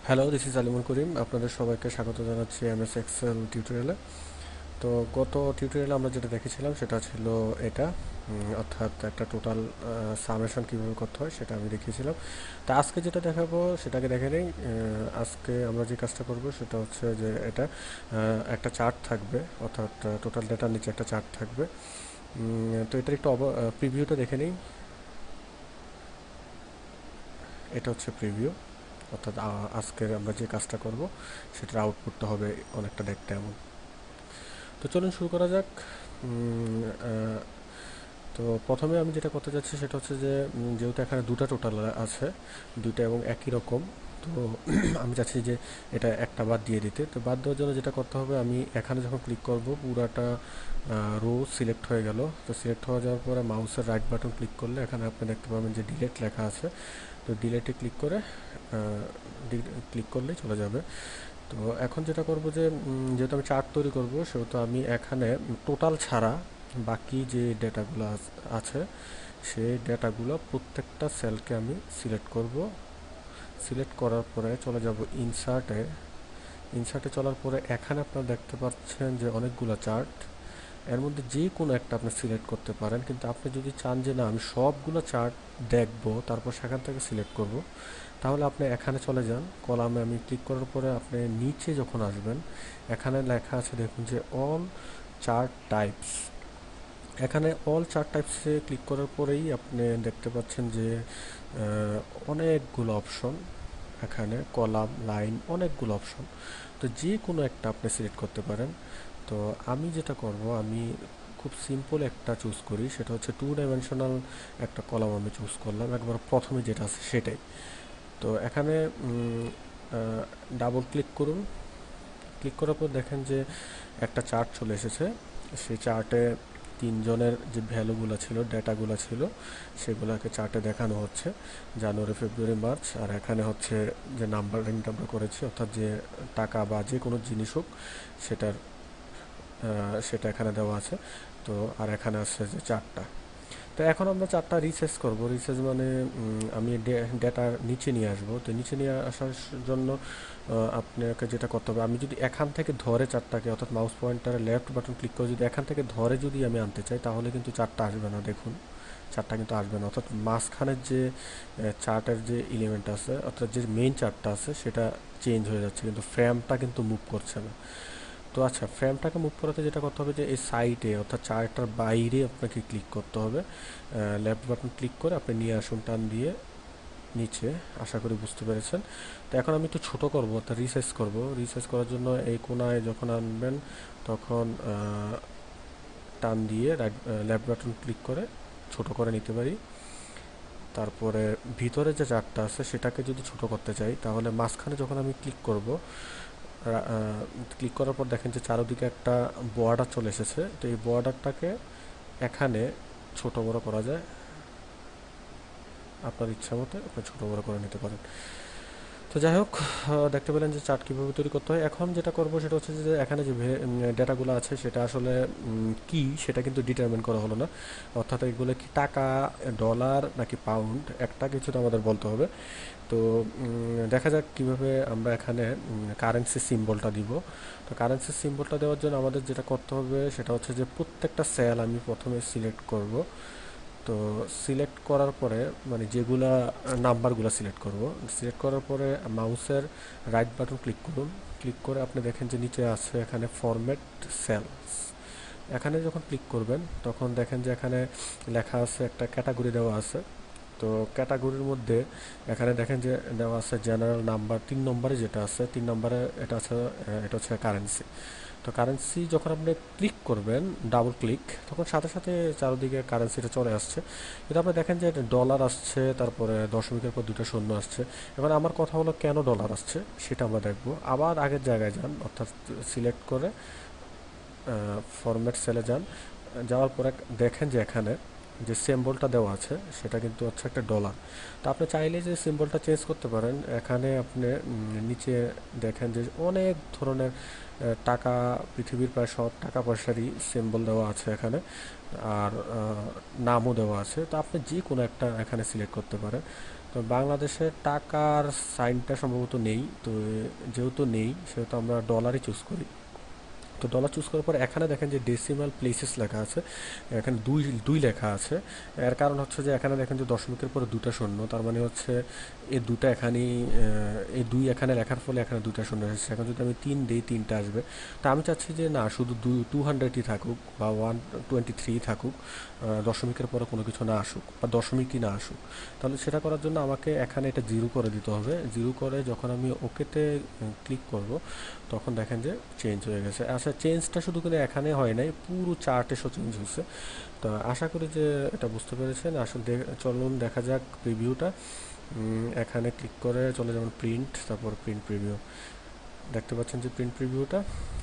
Hello, this is আলিমুল করিম। আপনাদের সবাইকে স্বাগত জানাচ্ছি এমএস এক্সেল টিউটোরিয়ালে। তো গত টিউটোরিয়ালে আমরা যেটা দেখেছিলাম সেটা ছিল এটা, অর্থাৎ একটা টোটাল সামেশন কীভাবে করতে হয় সেটা আমি দেখিয়েছিলাম। তা আজকে যেটা দেখাবো সেটাকে দেখে নেই। আজকে আমরা যে কাজটা করব সেটা হচ্ছে যে এটা একটা চার্ট থাকবে, অর্থাৎ টোটাল ডেটার নিচে একটা চার্ট থাকবে। তো এটার একটু প্রিভিউটা দেখে নিই। এটা হচ্ছে প্রিভিউ, অর্থাৎ আজকের আমরা যে কাজটা করব সেটার আউটপুটটা হবে অনেকটা দেখতে এমন। তো চলুন শুরু করা যাক। উম, আহ, তো প্রথমে আমি যেটা করতে যাচ্ছি সেটা হচ্ছে যে যেহেতু এখানে দুটো টোটাল আছে, দুইটা এবং একই রকম, তো আমি চাচ্ছি যে এটা একটা বাদ দিয়ে দিতে। তো বাদ দেওয়ার জন্য যেটা করতে হবে, আমি এখানে যখন ক্লিক করব পুরাটা রো সিলেক্ট হয়ে গেল। তো সিলেক্ট হয়ে যাওয়ার পরে মাউসের রাইট বাটন ক্লিক করলে এখানে আপনি দেখতে পাবেন যে ডিলেট লেখা আছে। তো ডিলেটে ক্লিক করে ক্লিক করলেই চলে যাবে। তো এখন যেটা করব যে যেহেতু আমি চার্ট তৈরি করব, সেহেতু আমি এখানে টোটাল ছাড়া বাকি যে ডেটাগুলো আছে সেই ডেটাগুলো প্রত্যেকটা সেলকে আমি সিলেক্ট করব। সিলেক্ট করার পরে চলে যাব ইনসার্টে। ইনসার্টে চলার পরে এখানে আপনারা দেখতে পাচ্ছেন যে অনেকগুলো চার্ট, এর মধ্যে যে কোনো একটা আপনি সিলেক্ট করতে পারেন। কিন্তু আপনি যদি চান যে না আমি সবগুলো চার্ট দেখব, তারপর সেখান থেকে সিলেক্ট করব, তাহলে আপনি এখানে চলে যান কলামে। আমি ক্লিক করার পরে আপনি নিচে যখন আসবেন, এখানে লেখা আছে দেখুন যে অল চার্ট টাইপস। এখানে অল চার্ট টাইপসে ক্লিক করার পরেই আপনি দেখতে পাচ্ছেন যে অনেকগুলো অপশন, এখানে কলাম, লাইন, অনেকগুলো অপশন। তো যে কোনো একটা আপনি সিলেক্ট করতে পারেন। তো আমি যেটা করব, আমি খুব সিম্পল একটা চুজ করি, সেটা হচ্ছে 2 ডাইমেনশনাল একটা কলাম আমি চুজ করলাম, একবার প্রথমে যেটা আছে সেটাই। তো এখানে ডাবল ক্লিক করুন। ক্লিক করার পর দেখেন যে একটা চার্ট চলে এসেছে। সেই চার্টে তিনজনের যে ভ্যালুগুলো ছিল, ডেটাগুলো ছিল, সেগুলোকে চার্টে দেখানো হচ্ছে, জানুয়ারি, ফেব্রুয়ারি, মার্চ। আর এখানে হচ্ছে যে নাম্বারিংটা আমরা করেছি, অর্থাৎ যে টাকা বা যে কোনো জিনিস হোক সেটার সেটা এখানে দেওয়া আছে। তো আর এখানে আছে যে চার্টটা। তো এখন আমরা চারটা রিসার্চ করব। রিসার্চ মানে আমি ডেটার নিচে নিয়ে আসব। তো নিচে নিয়ে আসার জন্য আপনাকে যেটা করতে হবে, আমি যদি এখান থেকে ধরে চারটাকে, অর্থাৎ মাউস পয়েন্টারে লেফট বাটন ক্লিক করে যদি এখান থেকে ধরে যদি আমি আনতে চাই, তাহলে কিন্তু চারটা আসবে না। দেখুন, চারটা কিন্তু আসবে না, অর্থাৎ মাঝখানের যে চার্টের যে এলিমেন্ট আছে, অর্থাৎ যে মেইন চার্টটা আছে সেটা চেঞ্জ হয়ে যাচ্ছে, কিন্তু ফ্রেমটা কিন্তু মুভ করছে না। তো আচ্ছা, ফ্রেমটাকে মুভ করাতে যেটা করতে হবে যে এই সাইডে, অর্থাৎ চার্টটার বাইরে আপনাকে ক্লিক করতে হবে। লেফট বাটন ক্লিক করে আপনি নিয়ে আসুন টান দিয়ে নিচে। আশা করি বুঝতে পেরেছেন। তো এখন আমি একটু ছোটো করবো, অর্থাৎ রিসাইজ করব। রিসাইজ করার জন্য এই কোনায় যখন আনবেন তখন টান দিয়ে লেফট বাটন ক্লিক করে ছোট করে নিতে পারি। তারপরে ভিতরে যে চার্টটা আছে সেটাকে যদি ছোট করতে চাই, তাহলে মাঝখানে যখন আমি ক্লিক করব, ক্লিক করার পর দেখেন যে চারদিকে একটা বর্ডার চলে এসেছে। তো এই বর্ডারটাকে এখানে ছোট বড় করা যায়, আপনার ইচ্ছা মতো আপনি ছোট বড় করে নিতে পারেন। তো যাই হোক, দেখতে পেলেন যে চার্ট কীভাবে তৈরি করতে হয়। এখন যেটা করব সেটা হচ্ছে যে এখানে যে ডেটাগুলো আছে সেটা আসলে কি সেটা কিন্তু ডিটারমিন করা হলো না, অর্থাৎ এগুলো কি টাকা, ডলার নাকি পাউন্ড, একটা কিছু তো আমাদের বলতে হবে। তো দেখা যাক কিভাবে আমরা এখানে কারেন্সি সিম্বলটা দিব। তো কারেন্সি সিম্বলটা দেওয়ার জন্য আমাদের যেটা করতে হবে সেটা হচ্ছে যে প্রত্যেকটা সেল আমি প্রথমে সিলেক্ট করব। তো সিলেক্ট করার পরে মানে যেগুলা নাম্বারগুলো সিলেক্ট করব, সিলেক্ট করার পরে মাউসের রাইট বাটন ক্লিক করুন। ক্লিক করে আপনি দেখেন যে নিচে আছে এখানে ফরম্যাট সেলস। এখানে যখন ক্লিক করবেন তখন দেখেন যে এখানে লেখা আছে, একটা ক্যাটাগরি দেওয়া আছে। তো ক্যাটাগরির মধ্যে এখানে দেখেন যে দেওয়া আছে জেনারেল নাম্বার, 3 নম্বরে যেটা আছে, 3 নম্বরে এটা আছে, এটা হচ্ছে কারেন্সি। তো কারেন্সি যখন আপনি ক্লিক করবেন, ডাবল ক্লিক, তখন সাথে সাথে চারদিকে কারেন্সিটা চলে আসছে। কিন্তু আপনি দেখেন যে ডলার আসছে, তারপরে দশমিকের পর দুটো শূন্য আসছে। এবার আমার কথা হলো কেন ডলার আসছে সেটা আমরা দেখব। আবার আগের জায়গায় যান, অর্থাৎ সিলেক্ট করে ফরম্যাট সেলে যান। যাওয়ার পরে দেখেন যে এখানে যে সিম্বলটা দেওয়া আছে সেটা কিন্তু হচ্ছে একটা ডলার। তো আপনি চাইলে যে সিম্বলটা চেঞ্জ করতে পারেন। এখানে আপনি নিচে দেখেন যে অনেক ধরনের টাকা, পৃথিবীর প্রায় সব টাকা পয়সারই সিম্বল দেওয়া আছে এখানে, আর নামও দেওয়া আছে। তো আপনি যে কোনো একটা এখানে সিলেক্ট করতে পারেন। তো বাংলাদেশে টাকার সাইনটা সম্ভবত নেই, তো যেহেতু নেই সেহেতু আমরা ডলারই চুজ করি। তো ডলার চুজ করার পর এখানে দেখেন যে ডেসিমাল প্লেসেস লেখা আছে, এখানে দুই দুই লেখা আছে। এর কারণ হচ্ছে যে এখানে দেখেন যে দশমিকের পরে দুটা শূন্য, তার মানে হচ্ছে এই দুটা এখানেই এই দুই এখানে লেখার ফলে এখানে দুটা শূন্য এসেছে। এখন যদি আমি 3 দিই 3টা আসবে। তা আমি চাচ্ছি যে না, শুধু 200ই থাকুক বা 123 থাকুক, দশমিকের পরে কোনো কিছু না আসুক বা দশমিকই না আসুক। তাহলে সেটা করার জন্য আমাকে এখানে এটা জিরো করে দিতে হবে। জিরো করে যখন আমি ওকেতে ক্লিক করব, তখন দেখেন যে চেঞ্জ হয়ে গেছে। আচ্ছা, চেঞ্জটা শুধু কিন্তু এখানে হয় নাই, পুরো চার্টে চেঞ্জ হয়েছে। তো আশা করি যে এটা বুঝতে পেরেছেন। আসলে চলুন দেখা যাক প্রিভিউটা। এখানে ক্লিক করে চলে যেমন প্রিন্ট, তারপর প্রিন্ট প্রিভিউ, দেখতে পাচ্ছেন যে প্রিন্ট প্রিভিউটা।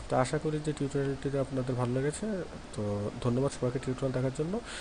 তো আশা করি যে টিউটোরিয়ালটি আপনাদের ভালো লেগেছে। তো ধন্যবাদ সবাইকে টিউটোরিয়াল দেখার জন্য।